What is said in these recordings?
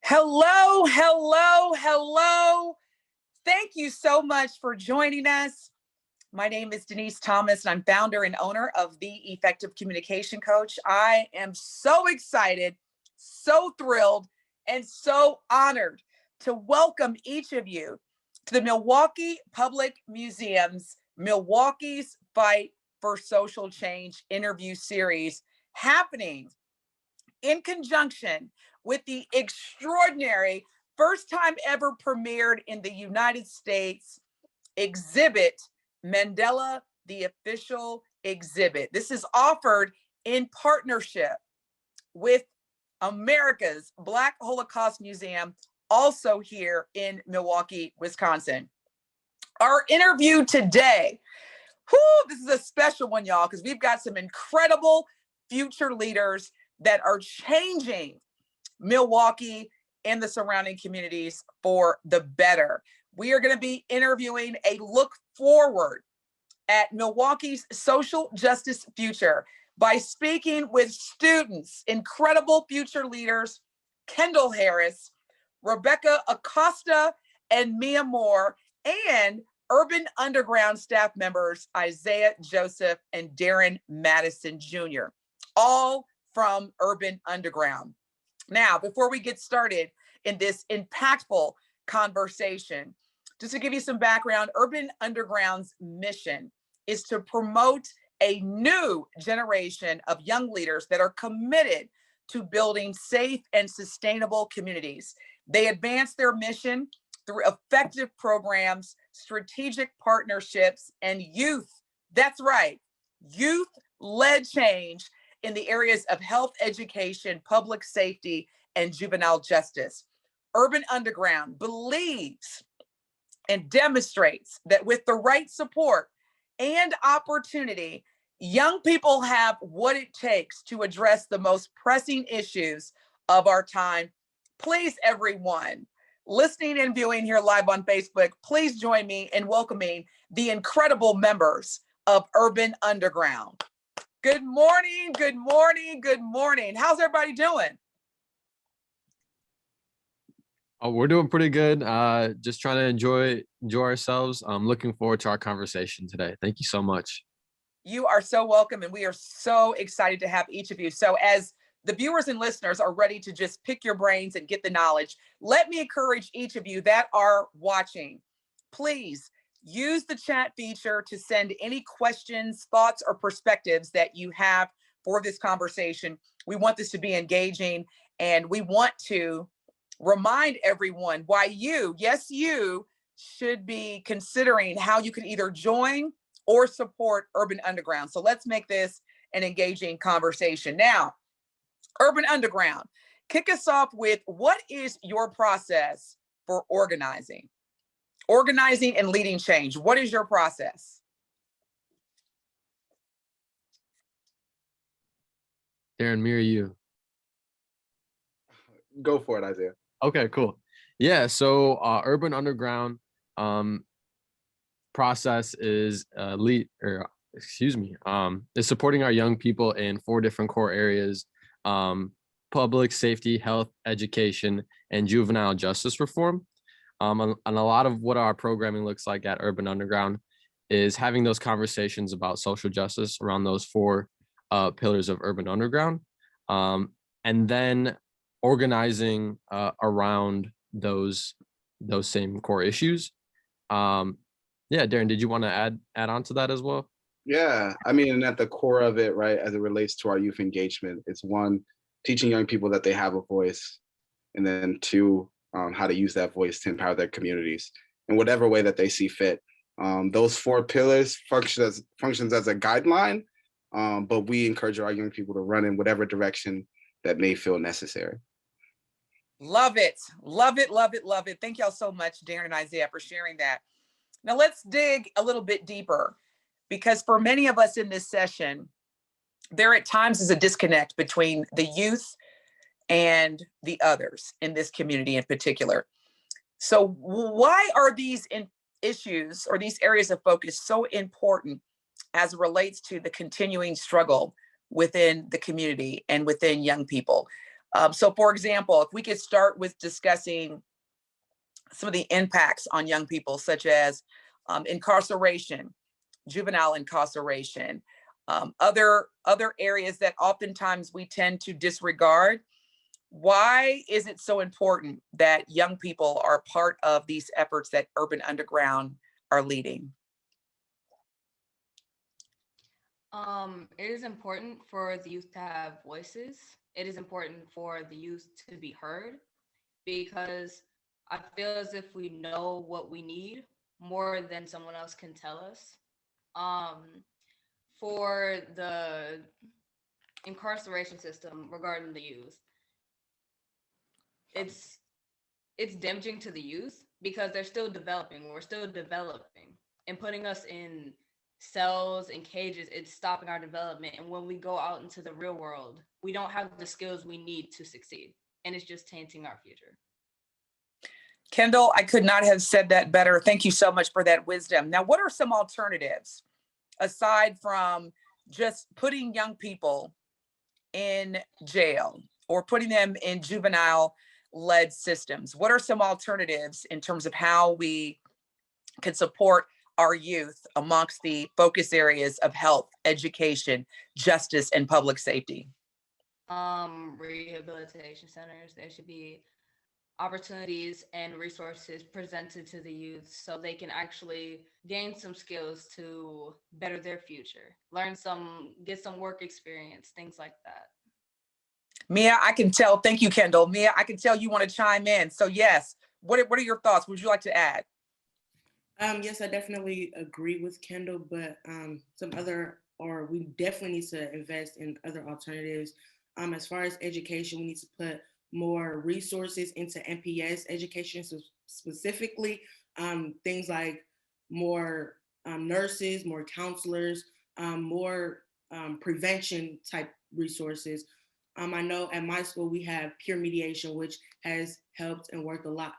Hello, hello, hello. Thank you so much for joining us. My name is Denise Thomas, and I'm founder and owner of The Effective Communication Coach. I am so excited, so thrilled, and so honored to welcome each of you to the Milwaukee Public Museum's Milwaukee's Fight for Social Change interview series, happening in conjunction with the extraordinary first time ever premiered in the United States exhibit, Mandela, the Official Exhibit. This is offered in partnership with America's Black Holocaust Museum, also here in Milwaukee, Wisconsin. Our interview today, this is a special one, y'all, because we've got some incredible future leaders that are changing Milwaukee and the surrounding communities for the better. We are going to be interviewing a look forward at Milwaukee's social justice future by speaking with students, incredible future leaders, Kendall Harris, Rebecca Acosta, and Mia Moore, and Urban Underground staff members, Isaiah Joseph and Darren Madison Jr., all from Urban Underground. Now, before we get started in this impactful conversation, just to give you some background, Urban Underground's mission is to promote a new generation of young leaders that are committed to building safe and sustainable communities. They advance their mission through effective programs, strategic partnerships, and youth, that's right, youth-led change in the areas of health education, public safety, and juvenile justice. Urban Underground believes and demonstrates that with the right support and opportunity, young people have what it takes to address the most pressing issues of our time. Please, everyone, listening and viewing here live on Facebook, please join me in welcoming the incredible members of Urban Underground. Good morning, good morning, good morning. How's everybody doing? Oh, we're doing pretty good. Just trying to enjoy ourselves. I'm looking forward to our conversation today. Thank you so much. You are so welcome, and we are so excited to have each of you. So as the viewers and listeners are ready to just pick your brains and get the knowledge, let me encourage each of you that are watching, please use the chat feature to send any questions, thoughts, or perspectives that you have for this conversation. We want this to be engaging, and we want to remind everyone why you, yes, you should be considering how you can either join or support Urban Underground. So let's make this an engaging conversation. Now, Urban Underground, kick us off with, what is your process for organizing and leading change? What is your process? Darren, me or you? Go for it, Isaiah. Okay, cool. Yeah, so Urban Underground process is is supporting our young people in 4 different core areas: public safety, health, education, and juvenile justice reform. And a lot of what our programming looks like at Urban Underground is having those conversations about social justice around those 4 pillars of Urban Underground, and then organizing around those same core issues. Yeah, Darren, did you want to add on to that as well? Yeah, I mean, at the core of it, right, as it relates to our youth engagement, it's 1, teaching young people that they have a voice, and then 2, how to use that voice to empower their communities in whatever way that they see fit. Those 4 pillars functions as a guideline, but we encourage our young people to run in whatever direction that may feel necessary. Love it, love it, love it, love it. Thank y'all so much, Darren and Isaiah, for sharing that. Now let's dig a little bit deeper, because for many of us in this session, there at times is a disconnect between the youth and the others in this community in particular. So why are these issues or these areas of focus so important as it relates to the continuing struggle within the community and within young people? So for example, if we could start with discussing some of the impacts on young people, such as incarceration, juvenile incarceration, other areas that oftentimes we tend to disregard. Why is it so important that young people are part of these efforts that Urban Underground are leading? It is important for the youth to have voices. It is important for the youth to be heard, because I feel as if we know what we need more than someone else can tell us. Um, for the incarceration system regarding the youth, it's damaging to the youth because they're still developing. We're still developing, and putting us in cells and cages, it's stopping our development. And when we go out into the real world, we don't have the skills we need to succeed, and it's just tainting our future. Kendall, I could not have said that better. Thank you so much for that wisdom. Now, what are some alternatives aside from just putting young people in jail or putting them in juvenile-led systems? What are some alternatives in terms of how we can support our youth amongst the focus areas of health, education, justice, and public safety? Rehabilitation centers. There should be opportunities and resources presented to the youth so they can actually gain some skills to better their future, get some work experience, things like that. Mia, I can tell, thank you, Kendall. Mia, I can tell you want to chime in. So yes, what are your thoughts? Would you like to add? Yes, I definitely agree with Kendall, but we definitely need to invest in other alternatives. As far as education, we need to put more resources into NPS education, so specifically things like more nurses, more counselors, more prevention type resources. I know at my school we have peer mediation, which has helped and worked a lot.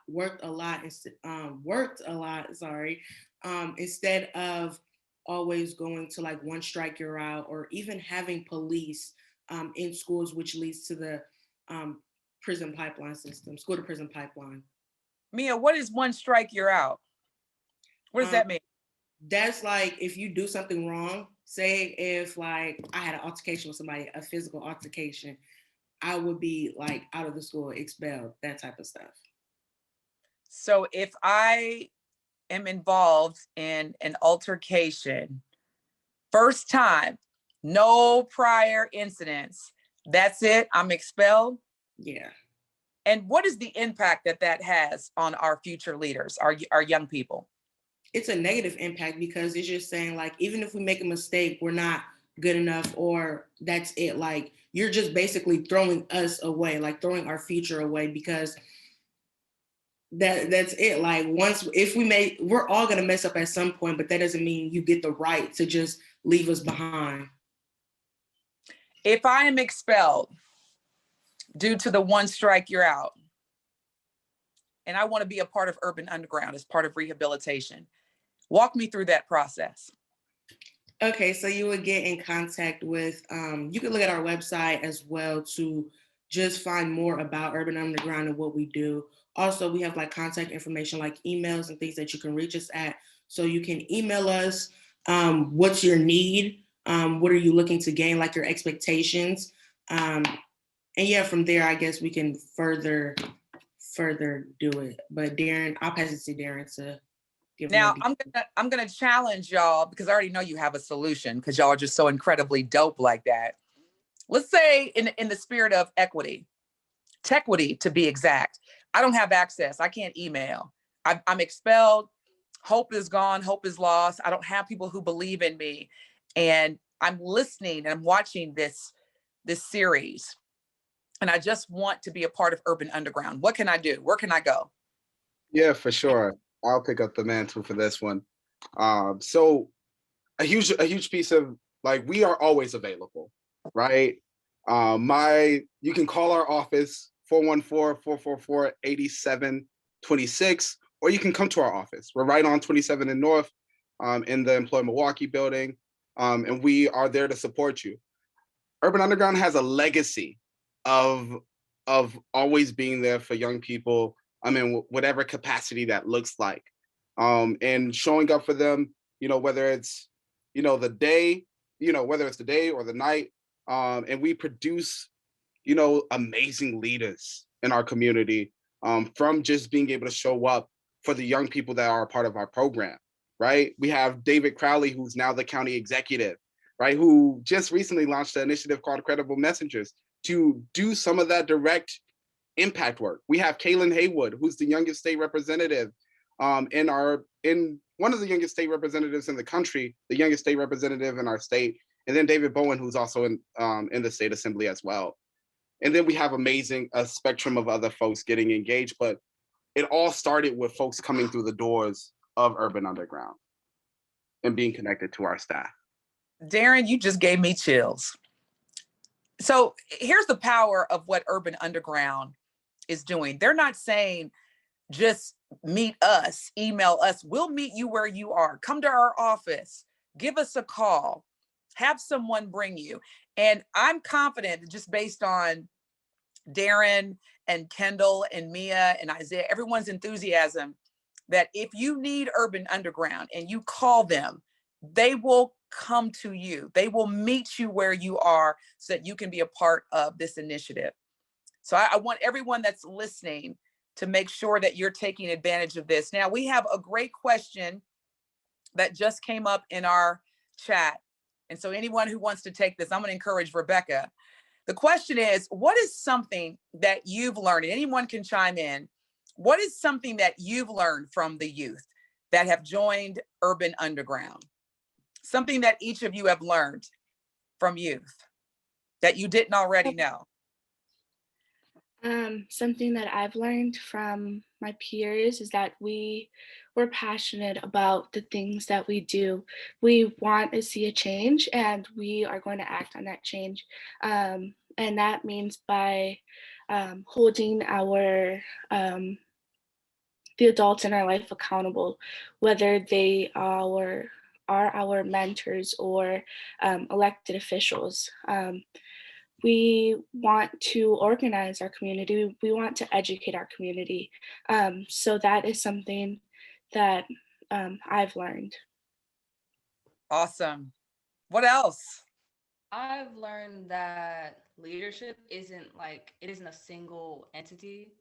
Instead of always going to like one strike you're out, or even having police in schools, which leads to the prison pipeline system, school to prison pipeline. Mia, what is one strike you're out? What does that mean? That's like if you do something wrong, say if like I had an altercation with somebody, a physical altercation, I would be like out of the school, expelled, that type of stuff. So if I am involved in an altercation, first time, no prior incidents, that's it, I'm expelled? Yeah. And what is the impact that that has on our future leaders, our young people? It's a negative impact because it's just saying like, even if we make a mistake, we're not good enough, or that's it. Like you're just basically throwing us away, like throwing our future away, because that's it. Like we're all gonna mess up at some point, but that doesn't mean you get the right to just leave us behind. If I am expelled due to the one strike you're out, and I want to be a part of Urban Underground as part of rehabilitation, walk me through that process. Okay, so you would get in contact with, you can look at our website as well to just find more about Urban Underground and what we do. Also, we have like contact information, like emails and things that you can reach us at. So you can email us, what's your need? What are you looking to gain, like your expectations? And yeah, from there, I guess we can further do it. But Darren, I'll pass it to Darren to give Now, more I'm gonna challenge y'all, because I already know you have a solution, because y'all are just so incredibly dope like that. Let's say in the spirit of equity, tequity to be exact, I don't have access. I can't email. I'm expelled. Hope is gone. Hope is lost. I don't have people who believe in me. And I'm listening and I'm watching this series. And I just want to be a part of Urban Underground. What can I do? Where can I go? Yeah, for sure. I'll pick up the mantle for this one. So a huge piece of, like, we are always available, right? You can call our office 414-444-8726, or you can come to our office. We're right on 27 and North, in the Employ Milwaukee building, and we are there to support you. Urban Underground has a legacy of of always being there for young people, I mean, whatever capacity that looks like, and showing up for them, whether it's, the day, whether it's the day or the night, and we produce, amazing leaders in our community, from just being able to show up for the young people that are a part of our program, right? We have David Crowley, who's now the county executive, right? Who just recently launched an initiative called Credible Messengers to do some of that direct impact work. We have Kaylin Haywood, who's the youngest state representative, in one of the youngest state representatives in the country, the youngest state representative in our state, and then David Bowen, who's also in the state assembly as well. And then we have a spectrum of other folks getting engaged, but it all started with folks coming through the doors of Urban Underground and being connected to our staff. Darren, you just gave me chills. So here's the power of what Urban Underground is doing. They're not saying just meet us, email us. We'll meet you where you are. Come to our office, give us a call, have someone bring you. And I'm confident, just based on Darren and Kendall and Mia and Isaiah, everyone's enthusiasm, that if you need Urban Underground and you call them, they will come to you. They will meet you where you are so that you can be a part of this initiative. So I want everyone that's listening to make sure that you're taking advantage of this. Now, we have a great question that just came up in our chat. And so anyone who wants to take this, I'm going to encourage Rebecca. The question is, what is something that you've learned? And anyone can chime in. What is something that you've learned from the youth that have joined Urban Underground? Something that each of you have learned from youth that you didn't already know. Something that I've learned from my peers is that we're passionate about the things that we do. We want to see a change, and we are going to act on that change. And that means by holding the adults in our life accountable, whether they are our mentors or elected officials. We want to organize our community. We want to educate our community. So that is something that I've learned. Awesome. What else? I've learned that leadership isn't a single entity.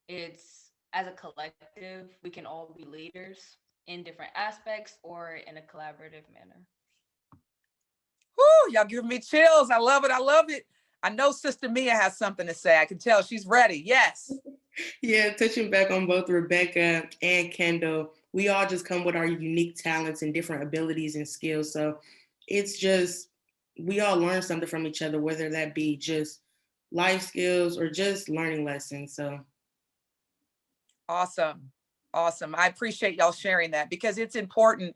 It's as a collective, we can all be leaders in different aspects or in a collaborative manner. Whoo, y'all giving me chills. I love it. I love it. I know Sister Mia has something to say. I can tell she's ready. Yes. Yeah, touching back on both Rebecca and Kendall, we all just come with our unique talents and different abilities and skills. So it's just, we all learn something from each other, whether that be just life skills or just learning lessons. So Awesome. Awesome. I appreciate y'all sharing that, because it's important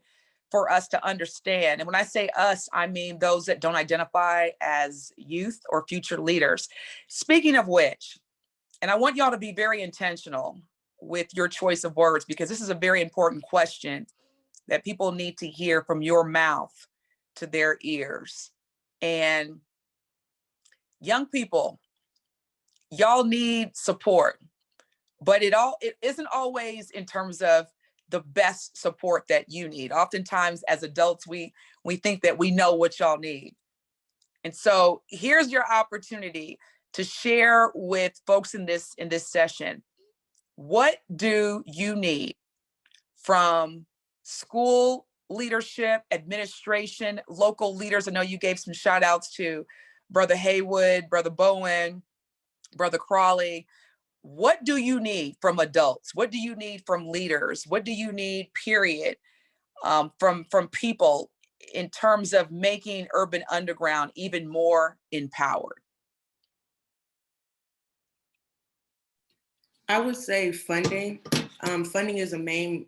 for us to understand. And when I say us, I mean those that don't identify as youth or future leaders. Speaking of which, and I want y'all to be very intentional with your choice of words, because this is a very important question that people need to hear from your mouth to their ears. And young people, y'all need support, but it isn't always in terms of the best support that you need. Oftentimes as adults, we think that we know what y'all need. And so here's your opportunity to share with folks in this session. What do you need from school leadership, administration, local leaders? I know you gave some shout outs to Brother Haywood, Brother Bowen, Brother Crawley. What do you need from adults? What do you need from leaders? What do you need, period, from people in terms of making Urban Underground even more empowered? I would say funding. Funding is a main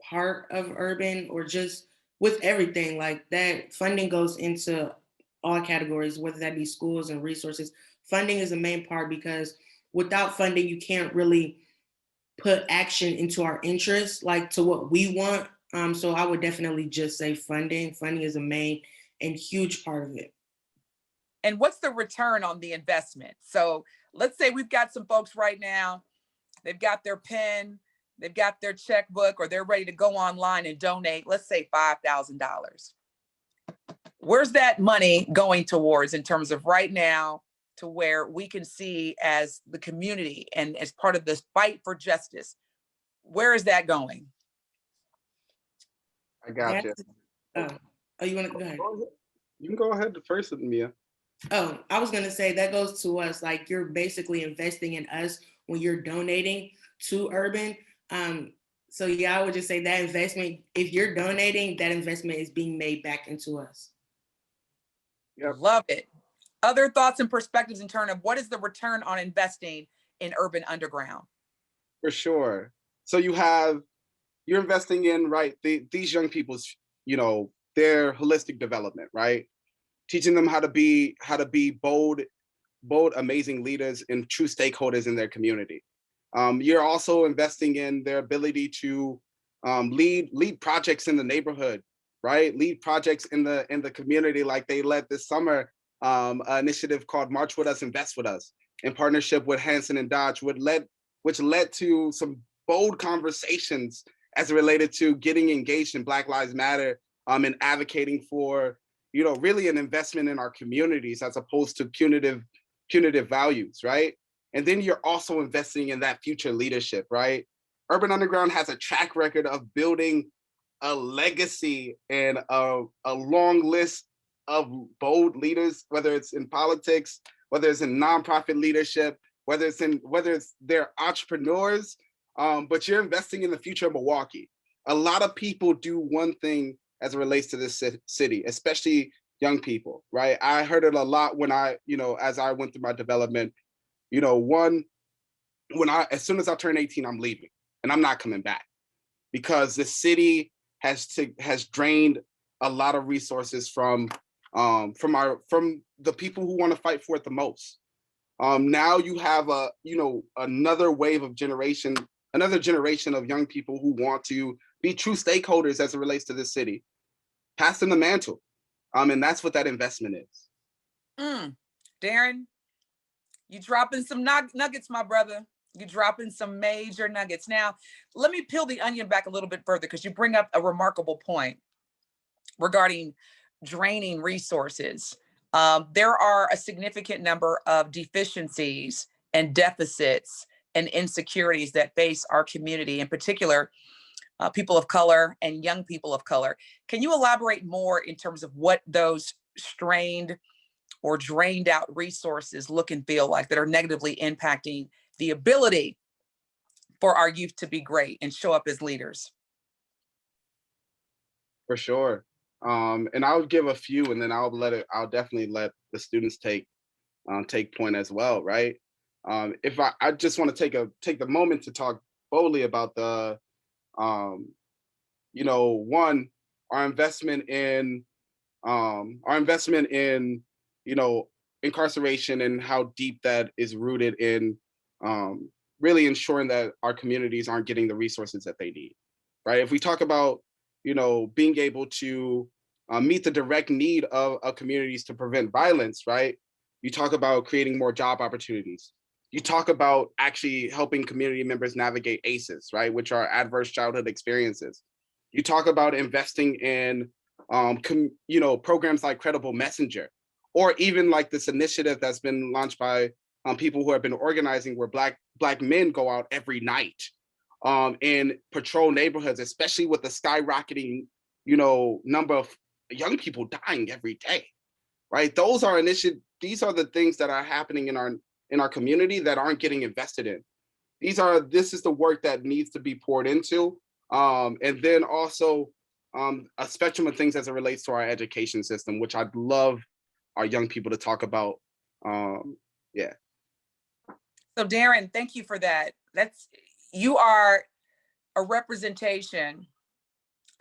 part of Urban, or just with everything like that. Funding goes into all categories, whether that be schools and resources. Funding is a main part, because without funding, you can't really put action into our interests, like to what we want. So I would definitely just say funding. Funding is a main and huge part of it. And what's the return on the investment? So let's say we've got some folks right now, they've got their pen, they've got their checkbook, or they're ready to go online and donate, let's say $5,000. Where's that money going towards in terms of right now, to where we can see as the community and as part of this fight for justice, where is that going? I got you. Oh, you want to go ahead? You can go ahead first, Mia. Oh, I was going to say that goes to us. Like, you're basically investing in us when you're donating to Urban. So yeah, I would just say that investment, if you're donating, that investment is being made back into us. Yep. Love it. Other thoughts and perspectives in terms of what is the return on investing in Urban Underground? For sure. So you're investing in, right, these young people's, their holistic development, right? Teaching them how to be bold, amazing leaders and true stakeholders in their community. You're also investing in their ability to lead projects in the neighborhood, right? Lead projects in the community, like they led this summer, an initiative called March With Us, Invest With Us, in partnership with Hanson and Dodge, which led to some bold conversations as it related to getting engaged in Black Lives Matter, and advocating for, really an investment in our communities as opposed to punitive values, right? And then you're also investing in that future leadership, right? Urban Underground has a track record of building a legacy and a long list of bold leaders, whether it's in politics, whether it's in nonprofit leadership, whether it's they're entrepreneurs, but you're investing in the future of Milwaukee. A lot of people do one thing as it relates to this city, especially young people, right? I heard it a lot when as I went through my development, as soon as I turn 18, I'm leaving and I'm not coming back, because the city has drained a lot of resources from the people who want to fight for it the most. Now you have another wave of another generation of young people who want to be true stakeholders as it relates to this city. Pass them the mantle. And that's what that investment is. Darren, you dropping some nuggets, my brother. You dropping some major nuggets. Now, let me peel the onion back a little bit further, because you bring up a remarkable point regarding draining resources. There are a significant number of deficiencies and deficits and insecurities that face our community, in particular, people of color and young people of color. Can you elaborate more in terms of what those strained or drained out resources look and feel like that are negatively impacting the ability for our youth to be great and show up as leaders? For sure. And I'll give a few, and then I'll definitely let the students take point as well, right? If I just want to take the moment to talk boldly about the, one, our investment in incarceration and how deep that is rooted in really ensuring that our communities aren't getting the resources that they need, right? If we talk about, being able to meet the direct need of communities to prevent violence, right? You talk about creating more job opportunities. You talk about actually helping community members navigate ACEs, right? Which are adverse childhood experiences. You talk about investing in, programs like Credible Messenger, or even like this initiative that's been launched by people who have been organizing, where Black men go out every night and patrol neighborhoods, especially with the skyrocketing, number of young people dying every day, right? These are the things that are happening in our community that aren't getting invested in. This is the work that needs to be poured into. And then also a spectrum of things as it relates to our education system, which I'd love our young people to talk about. Yeah. So Darren, thank you for that. You are a representation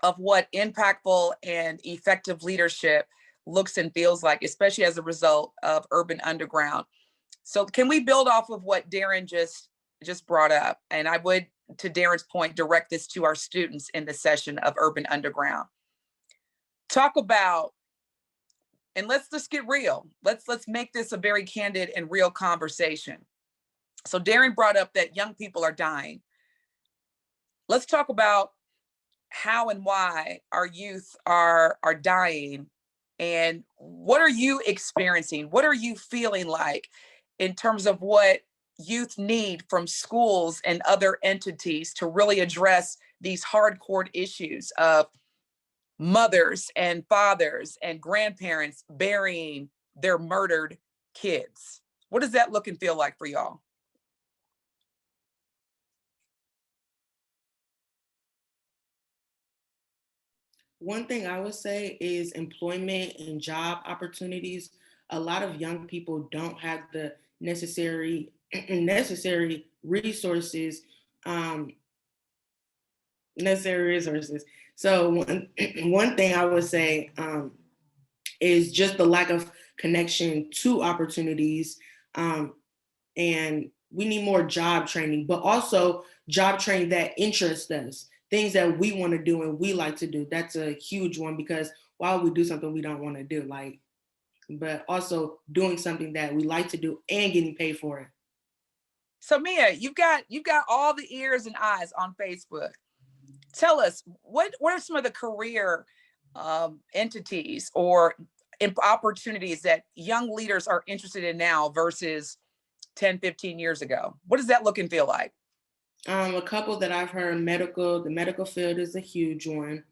of what impactful and effective leadership looks and feels like, especially as a result of Urban Underground. So can we build off of what Darren just brought up? And I would, to Darren's point, direct this to our students in the session of Urban Underground. Talk about, and let's get real. Let's make this a very candid and real conversation. So Darren brought up that young people are dying. Let's talk about how and why our youth are dying, and what are you experiencing? What are you feeling like in terms of what youth need from schools and other entities to really address these hardcore issues of mothers and fathers and grandparents burying their murdered kids? What does that look and feel like for y'all? One thing I would say is employment and job opportunities. A lot of young people don't have the necessary resources, um, necessary resources. So one thing I would say is just the lack of connection to opportunities, and we need more job training, but also job training that interests us, things that we want to do and we like to do. That's a huge one, because why would we do something we don't want to do? Like, but also doing something that we like to do and getting paid for it. So Mia, you've got all the ears and eyes on Facebook. Tell us, what are some of the career entities or opportunities that young leaders are interested in now versus 10, 15 years ago? What does that look and feel like? A couple that I've heard, the medical field is a huge one.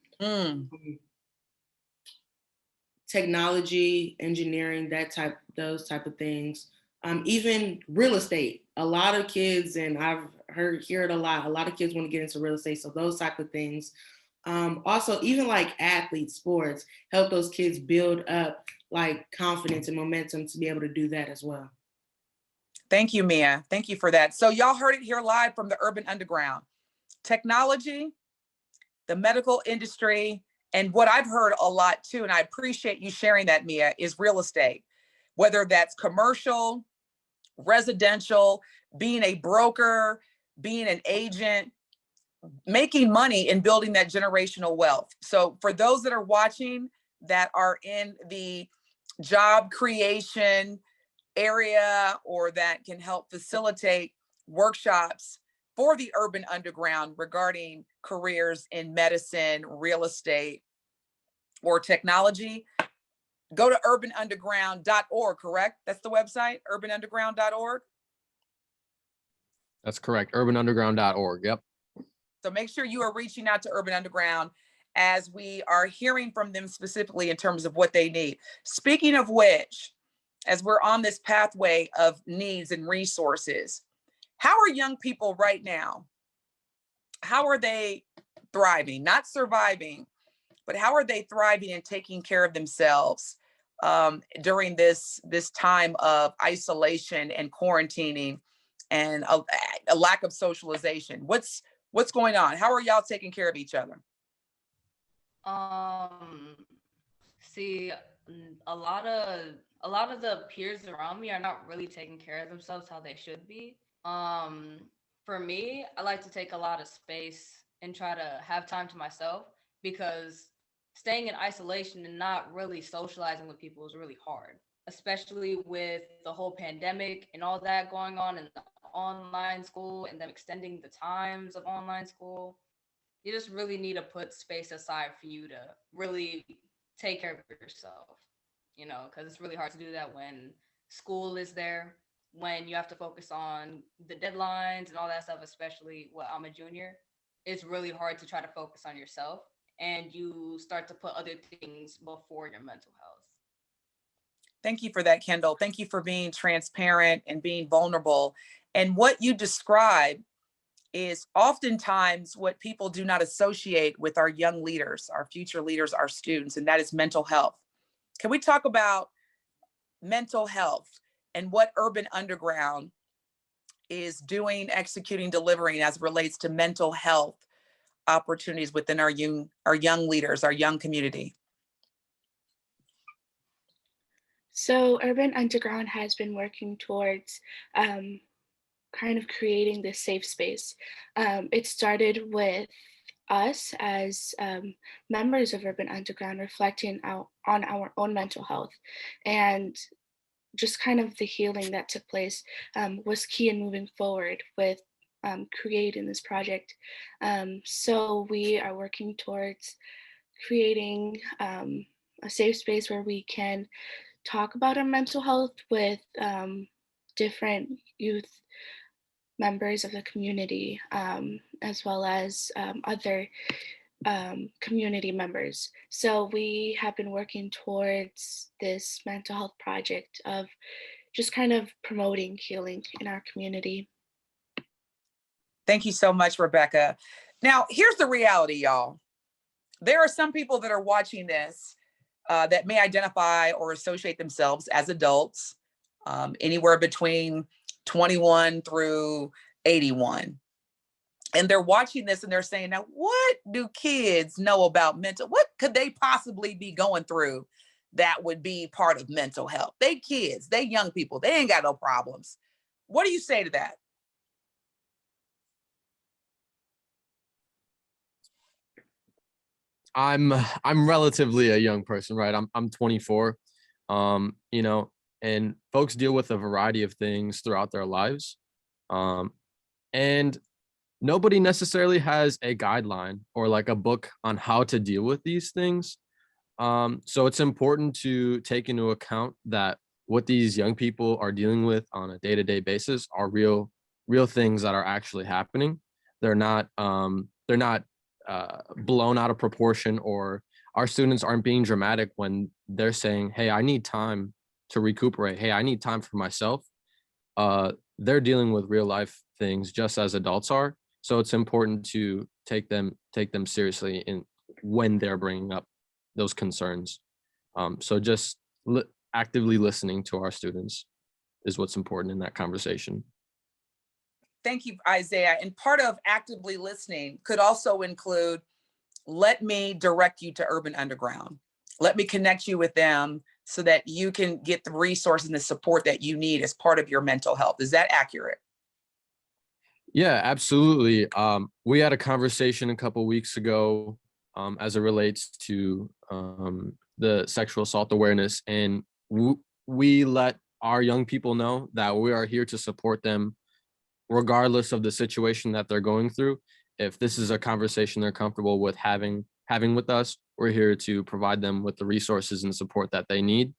Technology, engineering, those type of things. Even real estate. A lot of kids, and I've hear it a lot of kids want to get into real estate. So those type of things. Also, even like athletes, sports, help those kids build up like confidence and momentum to be able to do that as well. Thank you, Mia. Thank you for that. So y'all heard it here live from the Urban Underground. Technology, the medical industry, and what I've heard a lot too, and I appreciate you sharing that, Mia, is real estate. Whether that's commercial, residential, being a broker, being an agent, making money and building that generational wealth. So for those that are watching that are in the job creation area or that can help facilitate workshops for the Urban Underground regarding careers in medicine, real estate, or technology, go to urbanunderground.org, correct? That's the website, urbanunderground.org? That's correct, urbanunderground.org, yep. So make sure you are reaching out to Urban Underground as we are hearing from them specifically in terms of what they need. Speaking of which, as we're on this pathway of needs and resources, how are young people right now? How are they thriving? Not surviving, but how are they thriving and taking care of themselves during this time of isolation and quarantining and a lack of socialization? What's going on? How are y'all taking care of each other? See, a lot of the peers around me are not really taking care of themselves how they should be. For me, I like to take a lot of space and try to have time to myself, because staying in isolation and not really socializing with people is really hard, especially with the whole pandemic and all that going on and the online school and them extending the times of online school. You just really need to put space aside for you to really take care of yourself, because it's really hard to do that when school is there, when you have to focus on the deadlines and all that stuff, especially I'm a junior. It's really hard to try to focus on yourself, and you start to put other things before your mental health. Thank you for that, Kendall. Thank you for being transparent and being vulnerable. And what you describe is oftentimes what people do not associate with our young leaders, our future leaders, our students, and that is mental health. Can we talk about mental health and what Urban Underground is doing, executing, delivering as it relates to mental health opportunities within our young leaders, our young community? So Urban Underground has been working towards kind of creating this safe space. It started with us as members of Urban Underground reflecting out on our own mental health. And just kind of the healing that took place was key in moving forward with creating this project. So we are working towards creating a safe space where we can talk about our mental health with different youth members of the community, as well as other community members. So we have been working towards this mental health project of just kind of promoting healing in our community. Thank you so much, Rebecca. Now, here's the reality, y'all. There are some people that are watching this that may identify or associate themselves as adults, anywhere between 21 through 81. And they're watching this and they're saying, now, what do kids know about what could they possibly be going through that would be part of mental health? They kids, they young people, they ain't got no problems. What do you say to that? I'm relatively a young person, right? I'm 24. You know, and folks deal with a variety of things throughout their lives. And nobody necessarily has a guideline or like a book on how to deal with these things. So it's important to take into account that what these young people are dealing with on a day-to-day basis are real things that are actually happening. They're not blown out of proportion, or our students aren't being dramatic when they're saying, hey, I need time to recuperate. Hey, I need time for myself. They're dealing with real life things just as adults are. So it's important to take them seriously in when they're bringing up those concerns. So just actively listening to our students is what's important in that conversation. Thank you, Isaiah. And part of actively listening could also include, let me direct you to Urban Underground. Let me connect you with them so that you can get the resources and the support that you need as part of your mental health. Is that accurate? Yeah, absolutely. We had a conversation a couple weeks ago as it relates to the sexual assault awareness, and we let our young people know that we are here to support them regardless of the situation that they're going through. If this is a conversation they're comfortable with having with us, we're here to provide them with the resources and support that they need.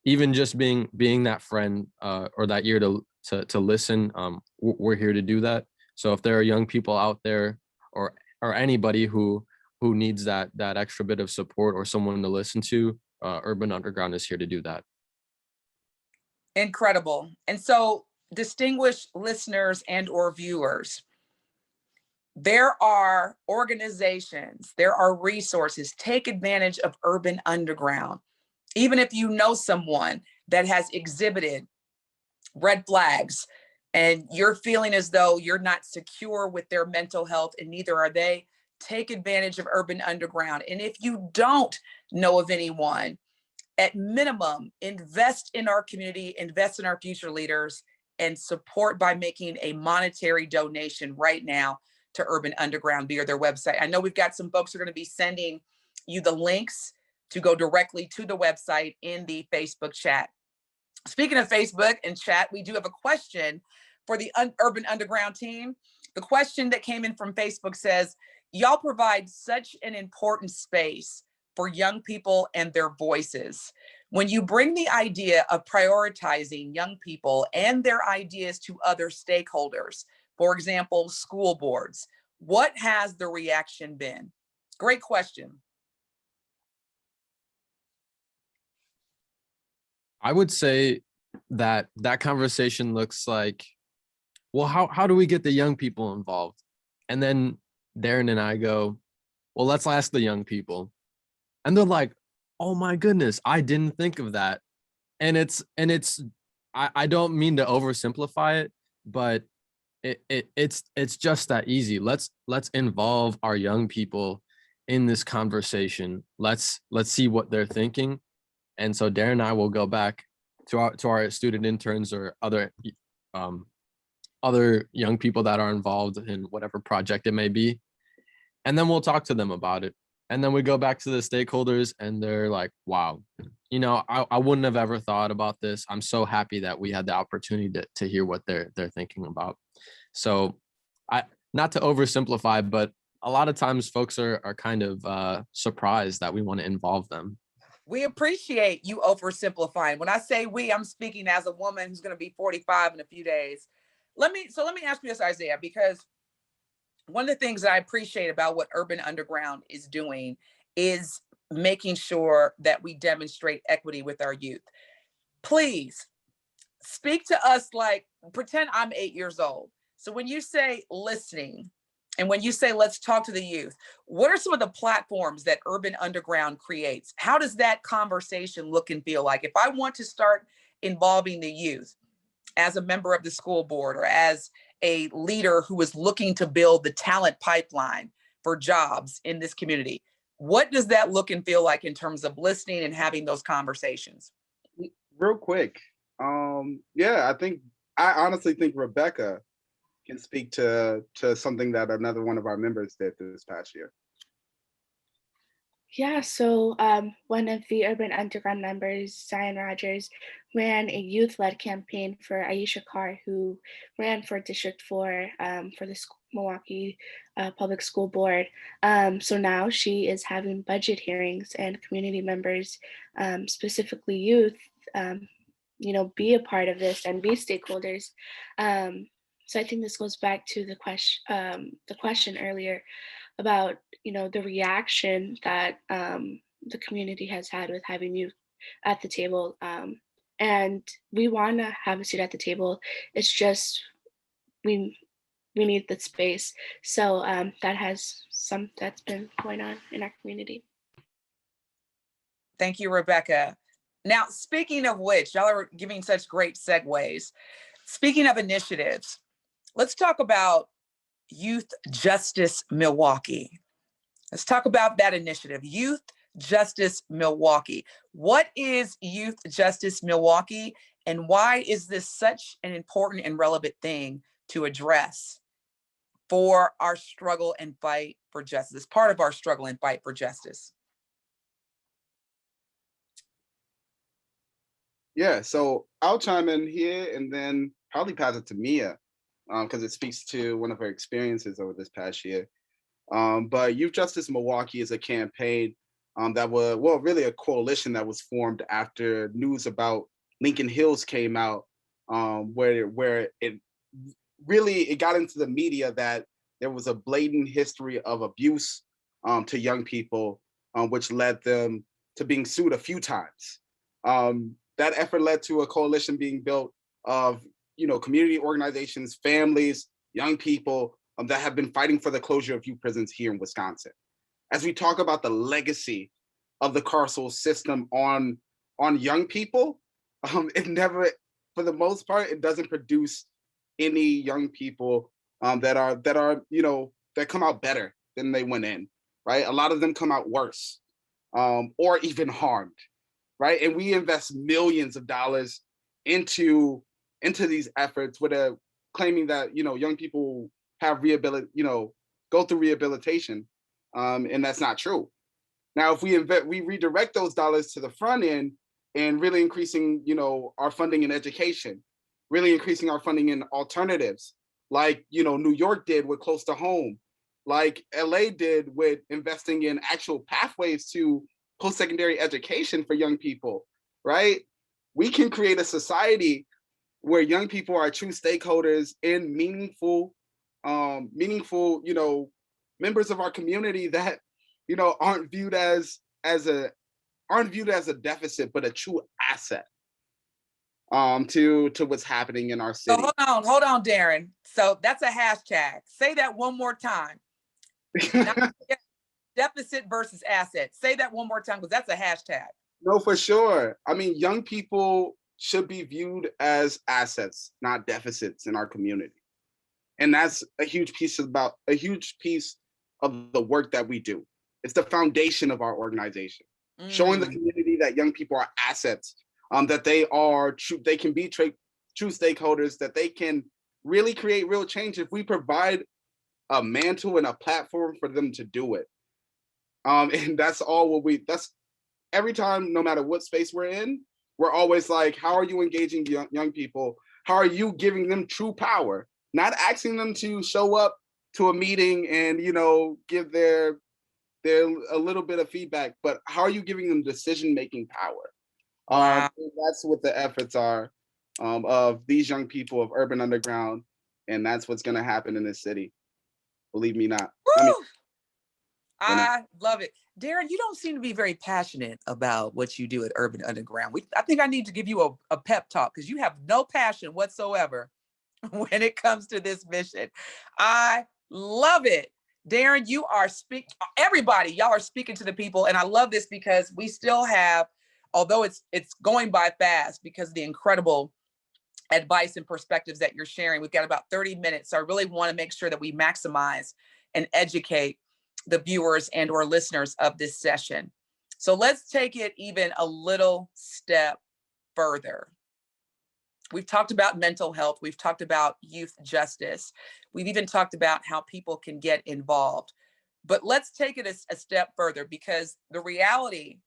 Even just being that friend or that ear to listen, we're here to do that. So if there are young people out there or anybody who needs that extra bit of support or someone to listen to, Urban Underground is here to do that. Incredible. And so, distinguished listeners and or viewers, there are organizations, there are resources. Take advantage of Urban Underground. Even if you know someone that has exhibited red flags and you're feeling as though you're not secure with their mental health, and neither are they, take advantage of Urban Underground. And if you don't know of anyone, at minimum, invest in our community, invest in our future leaders, and support by making a monetary donation right now to Urban Underground via their website. I know we've got some folks who are going to be sending you the links to go directly to the website in the Facebook chat. Speaking of Facebook and chat, we do have a question for the Urban Underground team. The question that came in from Facebook says, y'all provide such an important space for young people and their voices. When you bring the idea of prioritizing young people and their ideas to other stakeholders, for example, school boards, what has the reaction been? Great question. I would say that conversation looks like, well, how do we get the young people involved? And then Darren and I go, well, let's ask the young people. And they're like, oh my goodness, I didn't think of that. And it's I don't mean to oversimplify it, but it's just that easy. Let's involve our young people in this conversation. Let's see what they're thinking. And so Darren and I will go back to our student interns or other young people that are involved in whatever project it may be. And then we'll talk to them about it. And then we go back to the stakeholders and they're like, wow, I wouldn't have ever thought about this. I'm so happy that we had the opportunity to hear what they're thinking about. So not to oversimplify, but a lot of times folks are kind of surprised that we want to involve them. We appreciate you oversimplifying. When I say we, I'm speaking as a woman who's going to be 45 in a few days. Let me ask you this, Isaiah, because one of the things that I appreciate about what Urban Underground is doing is making sure that we demonstrate equity with our youth. Please speak to us like, pretend I'm 8 years old. So when you say listening, and when you say, let's talk to the youth, what are some of the platforms that Urban Underground creates? How does that conversation look and feel like? If I want to start involving the youth as a member of the school board or as a leader who is looking to build the talent pipeline for jobs in this community, what does that look and feel like in terms of listening and having those conversations? Real quick. Yeah, I honestly think Rebecca can speak to something that another one of our members did this past year. Yeah, so one of the Urban Underground members, Zion Rogers, ran a youth-led campaign for Aisha Carr, who ran for District 4 for the Milwaukee Public School Board. So now she is having budget hearings and community members, specifically youth, be a part of this and be stakeholders. So I think this goes back to the question earlier about the reaction that the community has had with having youth at the table, and we want to have a seat at the table. It's just we need the space. So that's been going on in our community. Thank you, Rebecca. Now, speaking of which, y'all are giving such great segues. Speaking of initiatives, let's talk about Youth Justice Milwaukee. Let's talk about that initiative, Youth Justice Milwaukee. What is Youth Justice Milwaukee, and why is this such an important and relevant thing to address for our struggle and fight for justice, part of our struggle and fight for justice? Yeah, so I'll chime in here and then probably pass it to Mia because it speaks to one of her experiences over this past year. But Youth Justice Milwaukee is a campaign that was, really a coalition that was formed after news about Lincoln Hills came out, where it got into the media that there was a blatant history of abuse to young people, which led them to being sued a few times. That effort led to a coalition being built of, community organizations, families, young people that have been fighting for the closure of youth prisons here in Wisconsin. As we talk about the legacy of the carceral system on young people, it never, for the most part, it doesn't produce any young people that come out better than they went in, right? A lot of them come out worse or even harmed, right? And we invest millions of dollars into these efforts with claiming that, young people have go through rehabilitation, and that's not true. Now, if we redirect those dollars to the front end and really increasing, our funding in education, really increasing our funding in alternatives, like, New York did with Close to Home, like LA did with investing in actual pathways to post-secondary education for young people, right? We can create a society where young people are true stakeholders in meaningful, members of our community that, aren't viewed as a deficit, but a true asset to what's happening in our city. So hold on, Darren. So that's a hashtag. Say that one more time. Deficit versus asset. Say that one more time, because that's a hashtag. No, for sure. I mean, young people should be viewed as assets, not deficits in our community. And that's a huge piece of the work that we do. It's the foundation of our organization, showing the community that young people are assets, that they can be true stakeholders, that they can really create real change if we provide a mantle and a platform for them to do it. And that's all that's every time, no matter what space we're in, we're always like, how are you engaging young people? How are you giving them true power? Not asking them to show up to a meeting and, give their a little bit of feedback, but how are you giving them decision-making power? Wow. That's what the efforts are of these young people of Urban Underground, and that's what's going to happen in this city. Believe me not. Woo! But no. I love it. Darren, you don't seem to be very passionate about what you do at Urban Underground. I think I need to give you a pep talk because you have no passion whatsoever when it comes to this mission. I love it. Darren, you are everybody, y'all are speaking to the people. And I love this because we still have, although it's going by fast because of the incredible advice and perspectives that you're sharing. We've got about 30 minutes. So I really want to make sure that we maximize and educate the viewers and or listeners of this session. So let's take it even a little step further. We've talked about mental health. We've talked about youth justice. We've even talked about how people can get involved. But let's take it a step further, because the reality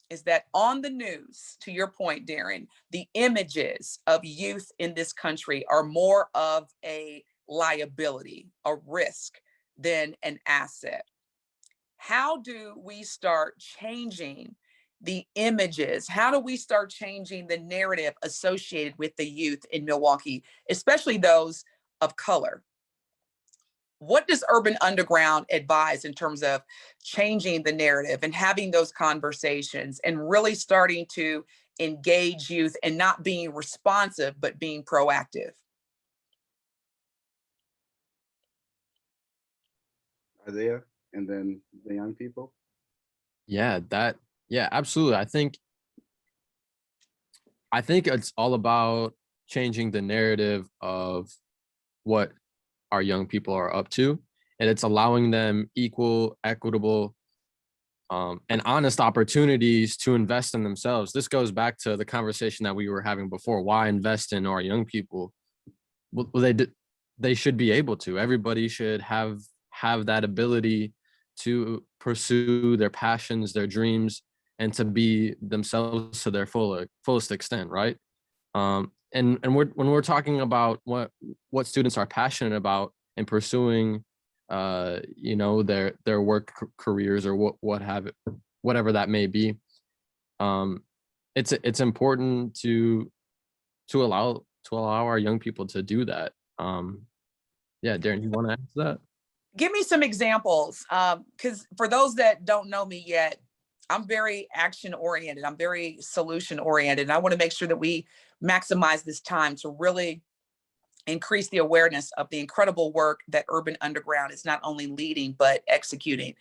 is that on the news, to your point, Darren, the images of youth in this country are more of a liability, a risk, than an asset. How do we start changing the images? How do we start changing the narrative associated with the youth in Milwaukee, especially those of color? What does Urban Underground advise in terms of changing the narrative and having those conversations and really starting to engage youth and not being responsive, but being proactive? Isaiah, and then the young people. Yeah, absolutely. I think it's all about changing the narrative of what our young people are up to, and it's allowing them equal, equitable, and honest opportunities to invest in themselves. This goes back to the conversation that we were having before. Why invest in our young people? Well, they should be able to. Everybody should have that ability to pursue their passions, their dreams, and to be themselves to their fullest extent, right? And when we're talking about what students are passionate about and pursuing, their work careers or whatever that may be, it's important to allow our young people to do that. Yeah, Darren, you want to answer that? Give me some examples, because for those that don't know me yet, I'm very action oriented. I'm very solution oriented. And I want to make sure that we maximize this time to really increase the awareness of the incredible work that Urban Underground is not only leading, but executing.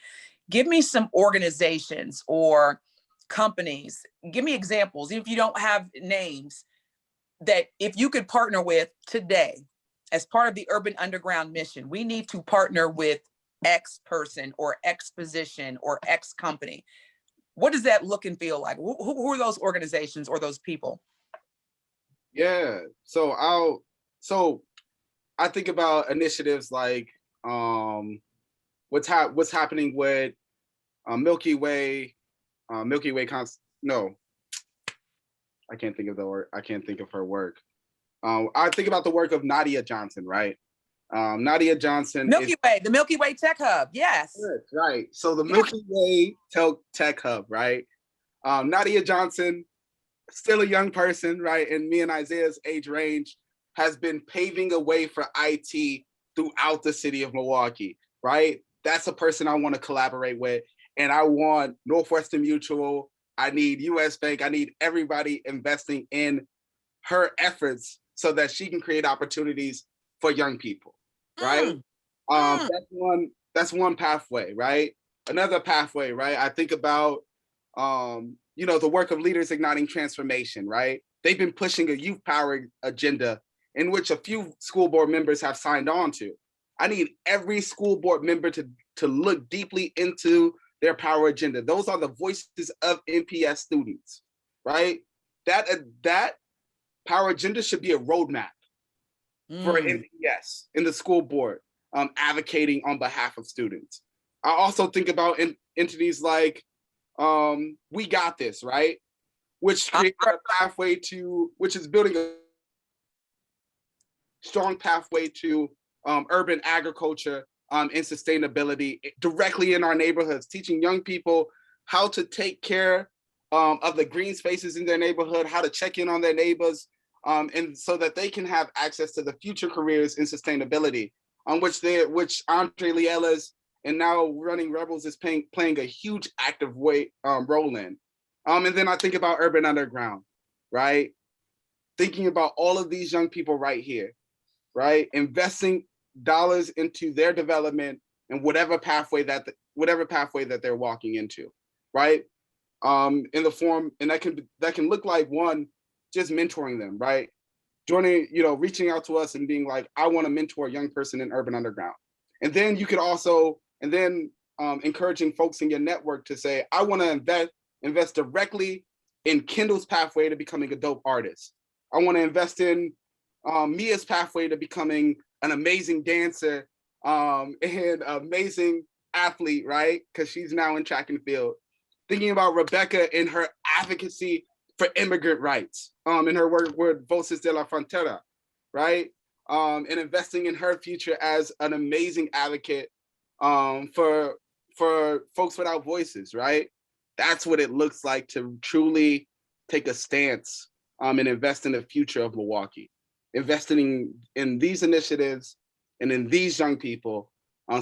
Give me some organizations or companies. Give me examples, even if you don't have names, that if you could partner with today as part of the Urban Underground mission, we need to partner with X person or X position or X company. What does that look and feel like? Who are those organizations or those people? Yeah. So I think about initiatives like what's happening with Milky Way. No, I can't think of I can't think of her work. I think about the work of Nadia Johnson, right? Nadia Johnson. The Milky Way Tech Hub. Yes. Right. So the Milky Way Tech Hub, right? Nadia Johnson, still a young person, right? And me and Isaiah's age range, has been paving a way for IT throughout the city of Milwaukee, right? That's a person I want to collaborate with. And I want Northwestern Mutual, I need US Bank, I need everybody investing in her efforts so that she can create opportunities for young people, right? That's one pathway, right? Another pathway, right? I think about, the work of Leaders Igniting Transformation, right? They've been pushing a youth power agenda in which a few school board members have signed on to. I need every school board member to look deeply into their power agenda. Those are the voices of NPS students, right? That power agenda should be a roadmap for NPS in the school board, advocating on behalf of students. I also think about entities like We Got This, right? Which created a pathway to, which is building a strong pathway to urban agriculture and sustainability directly in our neighborhoods, teaching young people how to take care of the green spaces in their neighborhood, how to check in on their neighbors, and so that they can have access to the future careers in sustainability, which Andre Liella's and now Running Rebels is playing a huge active role in. And then I think about Urban Underground, right? Thinking about all of these young people right here, right? Investing dollars into their development and whatever pathway that they're walking into, right? In the form, and that can look like, one, just mentoring them, right? Joining, reaching out to us and being like, I want to mentor a young person in Urban Underground. And then you could also, encouraging folks in your network to say, I want to invest directly in Kendall's pathway to becoming a dope artist. I want to invest in Mia's pathway to becoming an amazing dancer and amazing athlete, right? Because she's now in track and field. Thinking about Rebecca and her advocacy for immigrant rights, in her work with Voces de la Frontera, right? And investing in her future as an amazing advocate for folks without voices, right? That's what it looks like to truly take a stance and invest in the future of Milwaukee. Investing in these initiatives and in these young people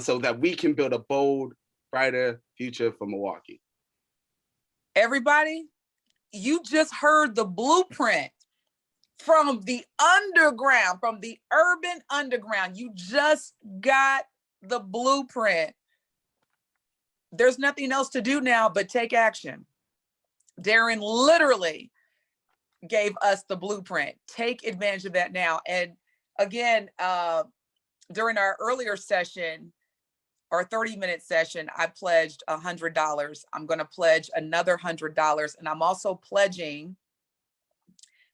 so that we can build a bold, brighter future for Milwaukee. Everybody, you just heard the blueprint from the underground, from the urban underground. You just got the blueprint. There's nothing else to do now but take action. Darren literally gave us the blueprint. Take advantage of that now. And again, during our earlier session, our 30-minute session, I pledged $100. I'm going to pledge another $100. And I'm also pledging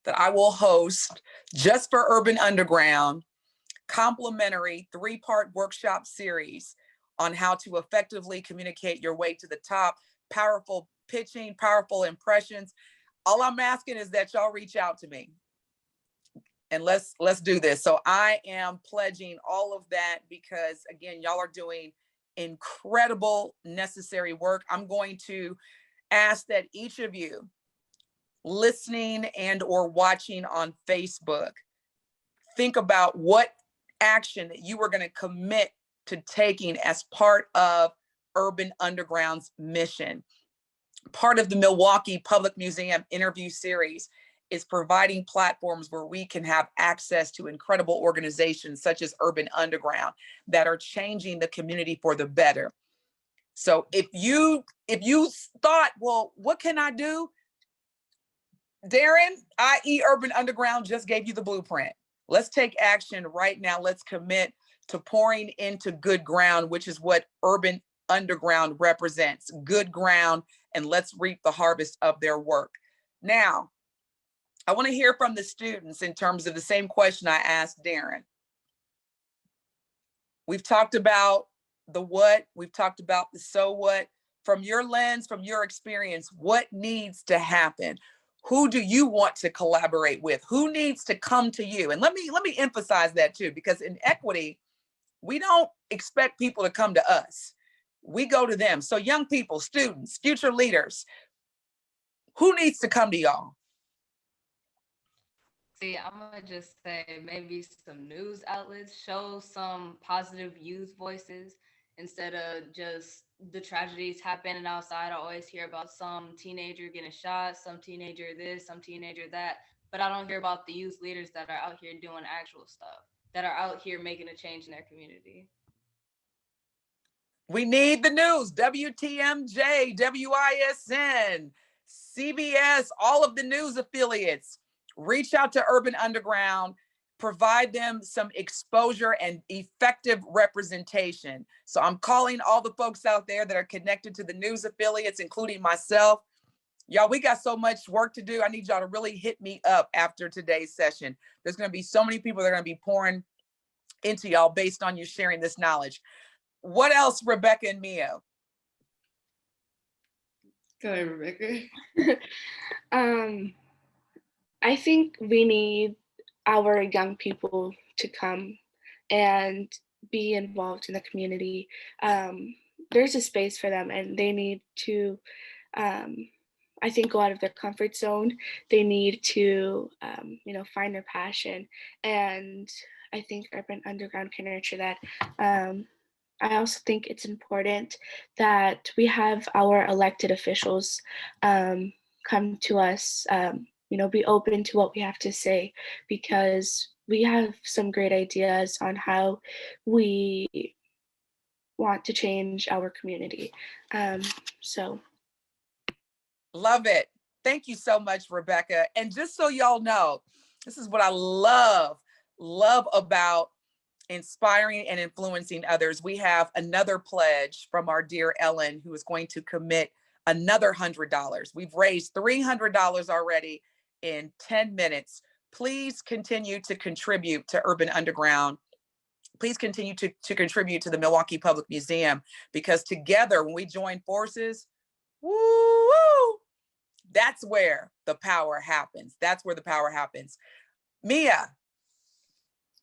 that I will host, just for Urban Underground, complimentary 3-part workshop series on how to effectively communicate your way to the top, powerful pitching, powerful impressions. All I'm asking is that y'all reach out to me and let's do this. So I am pledging all of that because, again, y'all are doing incredible, necessary work. I'm going to ask that each of you listening and or watching on Facebook, think about what action that you are going to commit to taking as part of Urban Underground's mission. Part of the Milwaukee Public Museum interview series is providing platforms where we can have access to incredible organizations such as Urban Underground that are changing the community for the better. So if you thought, well, what can I do? Darren, i.e. Urban Underground, just gave you the blueprint. Let's take action right now. Let's commit to pouring into good ground, which is what Urban Underground represents, good ground, and let's reap the harvest of their work. Now, I want to hear from the students in terms of the same question I asked Darren. We've talked about the what, we've talked about the so what. From your lens, from your experience, what needs to happen? Who do you want to collaborate with? Who needs to come to you? And let me emphasize that too, because in equity, we don't expect people to come to us. We go to them. So young people, students, future leaders, who needs to come to y'all? See, I'm gonna just say maybe some news outlets show some positive youth voices instead of just the tragedies happening outside. I always hear about some teenager getting shot, some teenager this, some teenager that, but I don't hear about the youth leaders that are out here doing actual stuff, that are out here making a change in their community. We need the news, WTMJ, WISN, CBS, all of the news affiliates. Reach out to Urban Underground, provide them some exposure and effective representation. So I'm calling all the folks out there that are connected to the news affiliates, including myself. Y'all, we got so much work to do. I need y'all to really hit me up after today's session. There's going to be so many people that are going to be pouring into y'all based on you sharing this knowledge. What else, Rebecca and Mia? Go ahead, Rebecca. I think we need our young people to come and be involved in the community. There's a space for them, and they need to, I think, go out of their comfort zone. They need to, find their passion, and I think Urban Underground can nurture that. I also think it's important that we have our elected officials come to us, be open to what we have to say, because we have some great ideas on how we want to change our community. So Love it. Thank you so much, Rebecca. And just so y'all know, this is what I love about inspiring and influencing others. We have another pledge from our dear Ellen, who is going to commit another $100. We've raised $300 already in 10 minutes. Please continue to contribute to Urban Underground. Please continue to contribute to the Milwaukee Public Museum, because together, when we join forces, woo, that's where the power happens. That's where the power happens. Mia.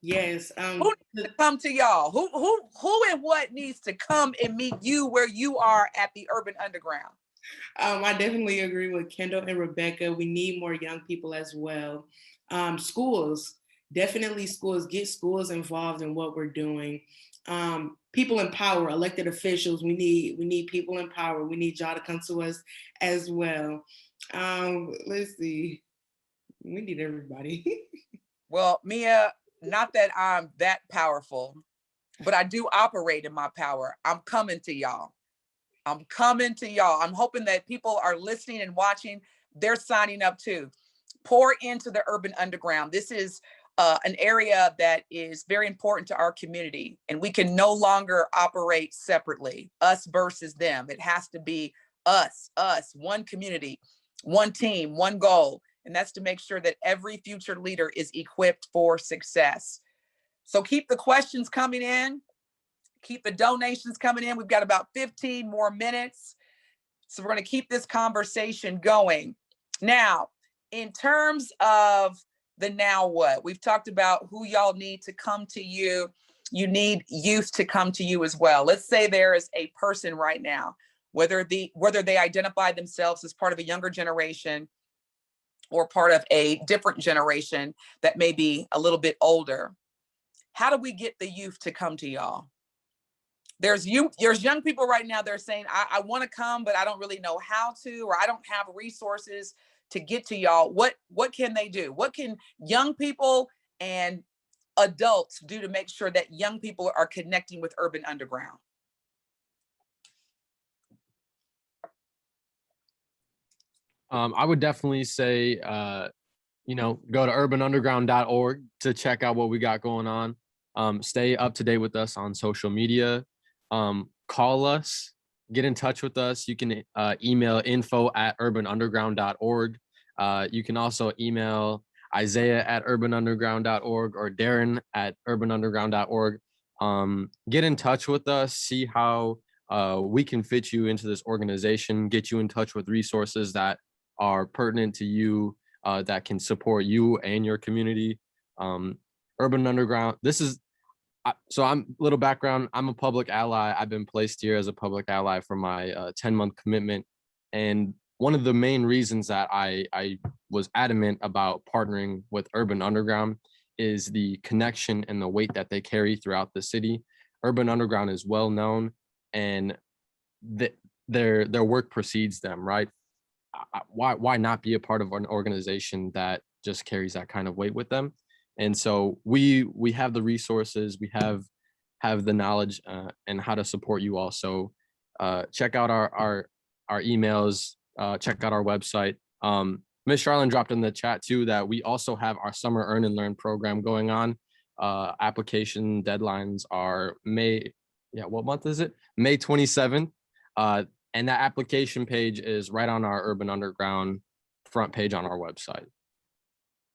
Yes. Who needs to come to y'all? Who and what needs to come and meet you where you are at the Urban Underground? I definitely agree with Kendall and Rebecca. We need more young people as well. Schools, definitely schools, get schools involved in what we're doing. People in power, elected officials, we need people in power. We need y'all to come to us as well. Let's see, we need everybody. Well, Mia, not that I'm that powerful, but I do operate in my power. I'm coming to y'all. I'm coming to y'all. I'm hoping that people are listening and watching. They're signing up too. Pour into the Urban Underground. This is an area that is very important to our community, and we can no longer operate separately, us versus them. It has to be us, one community, one team, one goal, and that's to make sure that every future leader is equipped for success. So keep the questions coming in. Keep the donations coming in. We've got about 15 more minutes. So we're going to keep this conversation going. Now, in terms of the now what, we've talked about who y'all need to come to you. You need youth to come to you as well. Let's say there is a person right now, whether they identify themselves as part of a younger generation or part of a different generation that may be a little bit older. How do we get the youth to come to y'all? There's young people right now, they're saying, I want to come, but I don't really know how to, or I don't have resources to get to y'all. What can they do? What can young people and adults do to make sure that young people are connecting with Urban Underground? I would definitely say, go to urbanunderground.org to check out what we got going on. Stay up to date with us on social media. Call us, get in touch with us. You can email info@urbanunderground.org. You can also email Isaiah@urbanunderground.org or Darren@urbanunderground.org. Get in touch with us, see how we can fit you into this organization, get you in touch with resources that are pertinent to you, that can support you and your community. Urban Underground, so I'm a little background. I'm a public ally. I've been placed here as a public ally for my 10-month commitment. And one of the main reasons that I was adamant about partnering with Urban Underground is the connection and the weight that they carry throughout the city. Urban Underground is well known, and their work precedes them, right? Why not be a part of an organization that just carries that kind of weight with them? And so we have the resources, we have the knowledge and how to support you all. So check out our emails, check out our website. Ms. Charlene dropped in the chat too that we also have our summer Earn and Learn program going on. Application deadlines are what month is it? May 27th. And that application page is right on our Urban Underground front page on our website.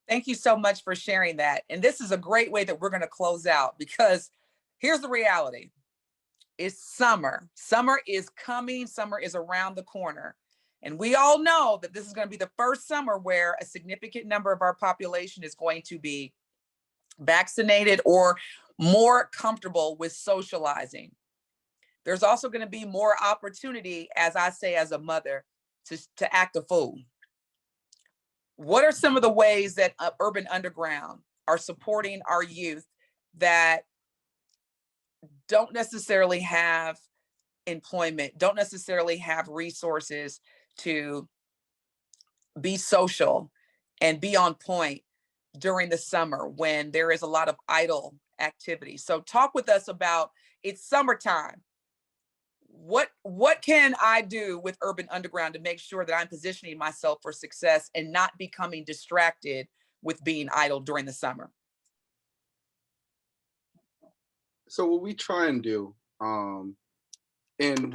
Thank you so much for sharing that. And this is a great way that we're going to close out, because here's the reality. It's summer. Summer is coming. Summer is around the corner. And we all know that this is going to be the first summer where a significant number of our population is going to be vaccinated or more comfortable with socializing. There's also going to be more opportunity, as I say, as a mother, to act a fool. What are some of the ways that Urban Underground are supporting our youth that don't necessarily have employment, don't necessarily have resources to be social and be on point during the summer when there is a lot of idle activity? So talk with us about, it's summertime. What can I do with Urban Underground to make sure that I'm positioning myself for success and not becoming distracted with being idle during the summer? So what we try and do, and what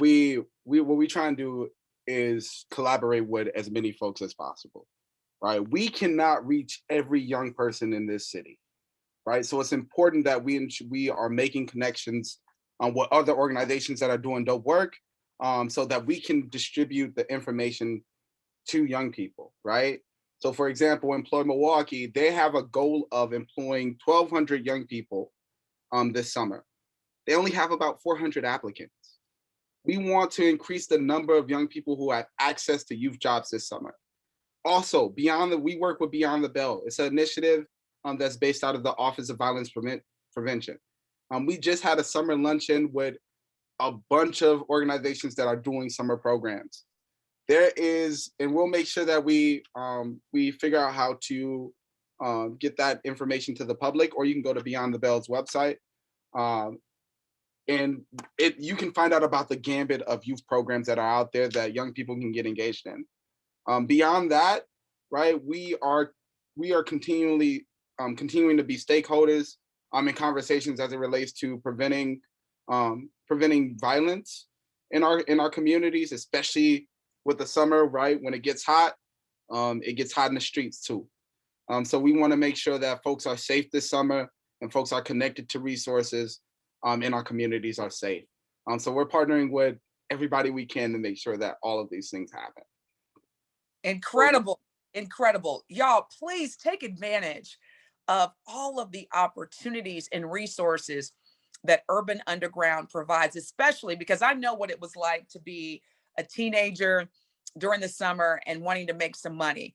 we try and do is collaborate with as many folks as possible, right? We cannot reach every young person in this city, right? So it's important that we are making connections on what other organizations that are doing dope work, so that we can distribute the information to young people, right? So for example, Employ Milwaukee, they have a goal of employing 1,200 young people this summer. They only have about 400 applicants. We want to increase the number of young people who have access to youth jobs this summer. Also, we work with Beyond the Bell. It's an initiative that's based out of the Office of Violence Prevention. We just had a summer luncheon with a bunch of organizations that are doing summer programs. And we'll make sure that we figure out how to get that information to the public, or you can go to Beyond the Bell's website. And you can find out about the gambit of youth programs that are out there that young people can get engaged in. Beyond that, right, we are continuing to be stakeholders in conversations as it relates to preventing violence in our communities, especially with the summer, right? When it gets hot in the streets too. So we want to make sure that folks are safe this summer and folks are connected to resources in our communities are safe. So we're partnering with everybody we can to make sure that all of these things happen. Incredible, incredible. Y'all, please take advantage of all of the opportunities and resources that Urban Underground provides, especially because I know what it was like to be a teenager during the summer and wanting to make some money.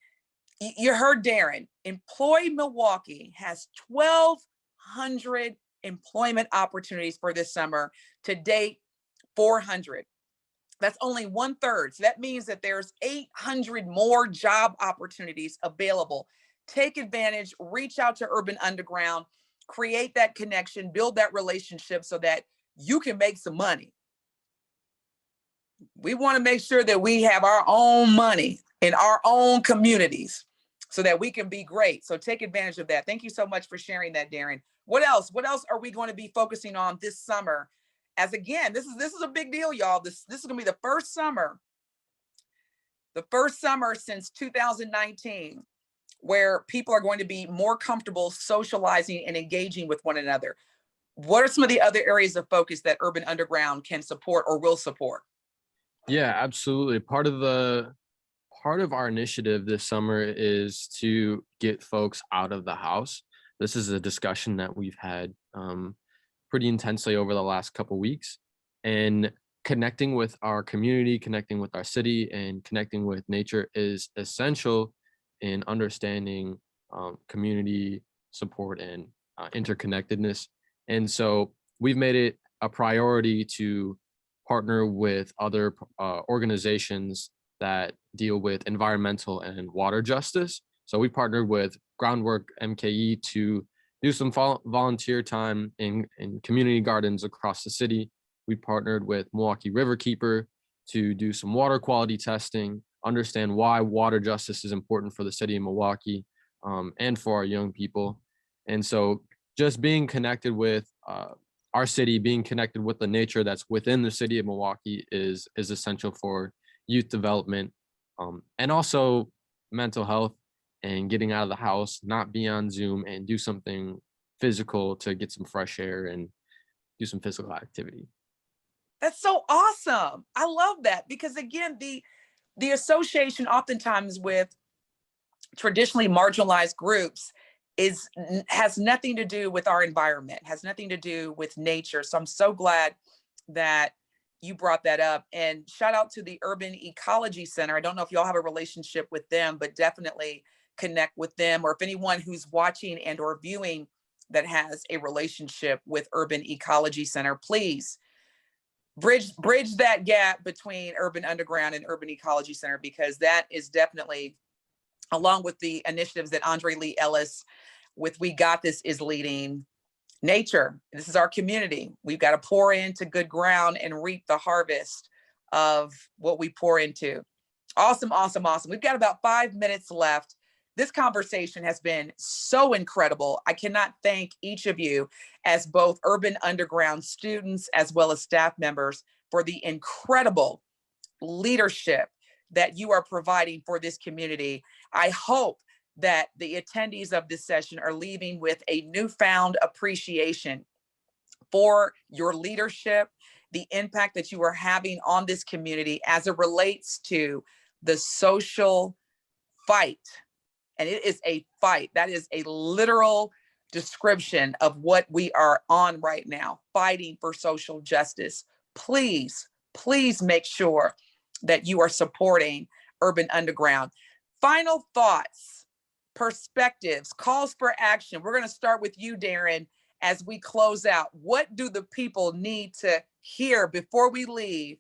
You heard Darren. Employ Milwaukee has 1,200 employment opportunities for this summer. To date, 400. That's only 1/3. So that means that there's 800 more job opportunities available. Take advantage, reach out to Urban Underground, create that connection, build that relationship so that you can make some money. We want to make sure that we have our own money in our own communities so that we can be great. So take advantage of that. Thank you so much for sharing that, Darren. What else? What else are we going to be focusing on this summer? As again, this is a big deal, y'all. This is going to be the first summer since 2019 where people are going to be more comfortable socializing and engaging with one another. What are some of the other areas of focus that Urban Underground can support or will support? Yeah, absolutely. Part of our initiative this summer is to get folks out of the house. This is a discussion that we've had pretty intensely over the last couple weeks, and connecting with our community, connecting with our city, and connecting with nature is essential in understanding community support and interconnectedness. And so we've made it a priority to partner with other organizations that deal with environmental and water justice. So we partnered with Groundwork MKE to do some volunteer time in community gardens across the city. We partnered with Milwaukee Riverkeeper to do some water quality testing, understand why water justice is important for the city of Milwaukee and for our young people. And so just being connected with our city, being connected with the nature that's within the city of Milwaukee is essential for youth development, and also mental health and getting out of the house, not be on Zoom, and do something physical to get some fresh air and do some physical activity. That's so awesome. I love that because again, the association oftentimes with traditionally marginalized groups has nothing to do with our environment, has nothing to do with nature. So I'm so glad that you brought that up. And shout out to the Urban Ecology Center. I don't know if y'all have a relationship with them, but definitely connect with them, or if anyone who's watching and or viewing that has a relationship with Urban Ecology Center, please bridge that gap between Urban Underground and Urban Ecology Center, because that is definitely, along with the initiatives that Andre Lee Ellis with We Got This is leading, nature. This is our community. We've got to pour into good ground and reap the harvest of what we pour into. Awesome, awesome, awesome. We've got about 5 minutes left. This conversation has been so incredible. I cannot thank each of you as both Urban Underground students as well as staff members for the incredible leadership that you are providing for this community. I hope that the attendees of this session are leaving with a newfound appreciation for your leadership, the impact that you are having on this community as it relates to the social fight. And it is a fight. That is a literal description of what we are on right now, fighting for social justice. Please, please make sure that you are supporting Urban Underground. Final thoughts, perspectives, calls for action. We're going to start with you, Darren, as we close out. What do the people need to hear before we leave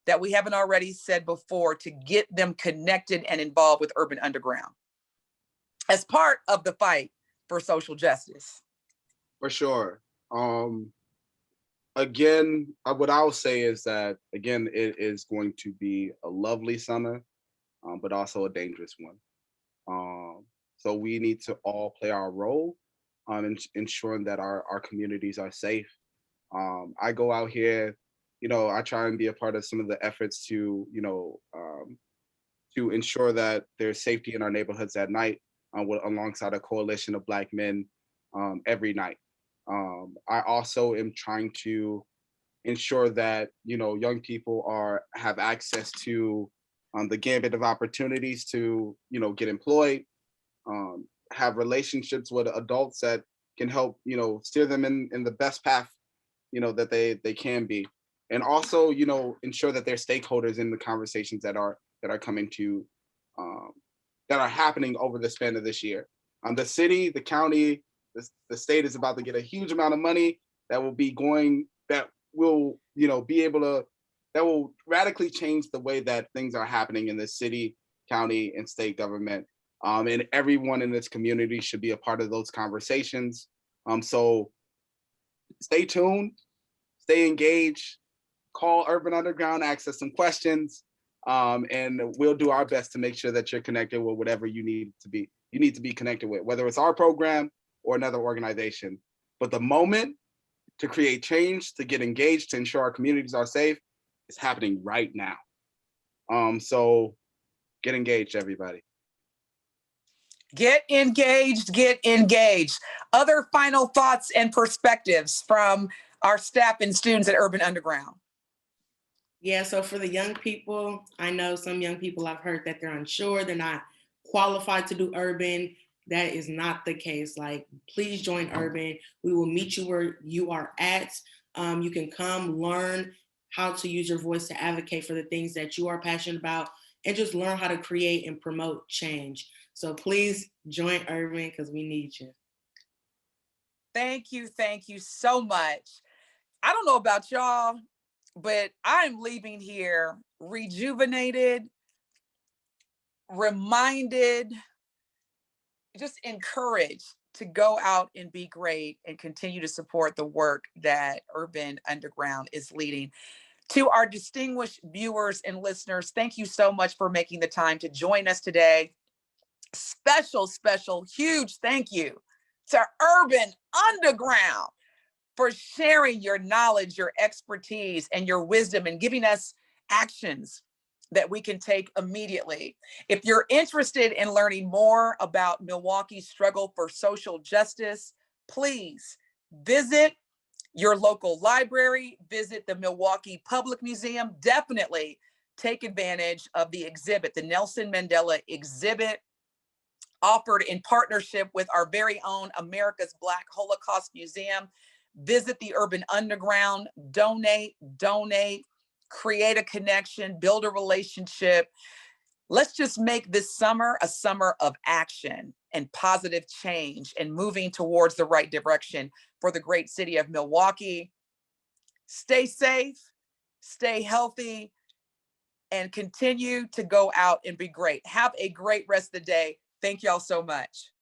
that we haven't already said before to get them connected and involved with Urban Underground as part of the fight for social justice? For sure. Again, what I'll say is that, again, it is going to be a lovely summer, but also a dangerous one. So we need to all play our role in ensuring that our communities are safe. I go out here, I try and be a part of some of the efforts to ensure that there's safety in our neighborhoods at night, alongside a coalition of Black men every night. I also am trying to ensure that young people have access to the gambit of opportunities to get employed, have relationships with adults that can help steer them in the best path that they can be, and also ensure that they're stakeholders in the conversations that are coming to that are happening over the span of this year. The city, the county, the state is about to get a huge amount of money that will radically change the way that things are happening in the city, county, and state government. And everyone in this community should be a part of those conversations. So stay tuned, stay engaged, call Urban Underground, ask us some questions, and we'll do our best to make sure that you're connected with whatever you need to be connected with, whether it's our program or another organization. But the moment to create change, to get engaged, to ensure our communities are safe, is happening right now. So get engaged, everybody. Get engaged, get engaged. Other final thoughts and perspectives from our staff and students at Urban Underground? Yeah, so for the young people, I know some young people, I've heard that they're unsure, they're not qualified to do urban. That is not the case. Like, please join Urban. We will meet you where you are at. You can come learn how to use your voice to advocate for the things that you are passionate about, and just learn how to create and promote change. So please join Urban, because we need you. Thank you so much. I don't know about y'all, but I'm leaving here rejuvenated, reminded, just encouraged to go out and be great and continue to support the work that Urban Underground is leading. To our distinguished viewers and listeners, thank you so much for making the time to join us today. Special, huge thank you to Urban Underground for sharing your knowledge, your expertise, and your wisdom, and giving us actions that we can take immediately. If you're interested in learning more about Milwaukee's struggle for social justice, please visit your local library, visit the Milwaukee Public Museum. Definitely take advantage of the exhibit, the Nelson Mandela exhibit, offered in partnership with our very own America's Black Holocaust Museum. Visit the Urban Underground, donate, create a connection, build a relationship. Let's just make this summer a summer of action and positive change and moving towards the right direction for the great city of Milwaukee. Stay safe, stay healthy, and continue to go out and be great. Have a great rest of the day. Thank y'all so much.